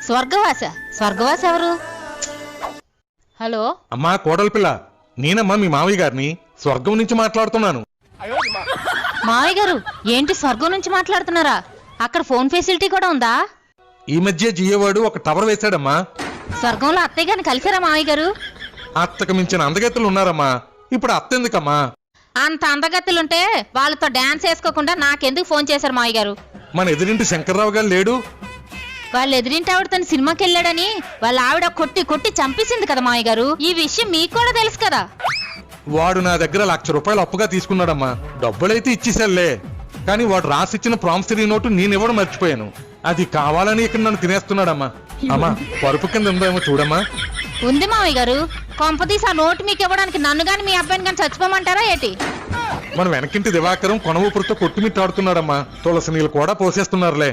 స్వర్గవాస ఎవరు? హలో అమ్మా కోడలి పిల్ల, నేనమ్మా మీ మావయ్య గారిని స్వర్గం నుంచి మాట్లాడుతున్నాను. మావయ్య గారు ఏంటి స్వర్గం నుంచి మాట్లాడుతున్నారా? అక్కడ ఫోన్ ఫెసిలిటీ కూడా ఉందా? ఈ మధ్య జియోవాడు ఒక టవర్ వేశాడమ్మా. స్వర్గంలో అత్తయ్య గారిని కలిసారా మావయ్య గారు? అత్తకు మించిన అందగత్తెలు ఉన్నారమ్మా. ఇప్పుడు అత్త ఎందుకమ్మా? అంత అందగత్తులుంటే వాళ్ళతో డాన్స్ వేసుకోకుండా నాకెందుకు ఫోన్ చేశారు మావయ్య గారు? మన ఎదురింటి శంకర్రావు గారు లేడు? వాళ్ళ ఎదురింటి ఆవిడ తన సినిమాకి వెళ్ళాడని వాళ్ళ ఆవిడ కొట్టి కొట్టి చంపేసింది కదా మావయ్య గారు. ఈ విషయం మీకు కూడా తెలుసు కదా. వాడు నా దగ్గర ₹1,00,000 అప్పుగా తీసుకున్నాడమ్మా. డబ్బులైతే ఇచ్చేసాలే, కానీ వాడు రాసిచ్చిన ప్రామిసరీ నోటు నేనివ్వడం మర్చిపోయాను. అది కావాలని ఇక్కడ నన్ను తినేస్తున్నాడమ్మా. అమ్మా పరుపు కింద ఉందేమో చూడమ్మా. ఉంది మావయ్య గారు. కొంపదీసి ఆ నోటు మీకు ఇవ్వడానికి నన్ను గాని మీ అబ్బాయిని గాని చచ్చిపోమంటారా ఏంటి? మన వెనకింటి దివాకరం కొన ఊపిరితో కొట్టుమిట్టాడుతున్నాడమ్మా. తులసి నీళ్ళు కూడా పోసేస్తున్నారులే.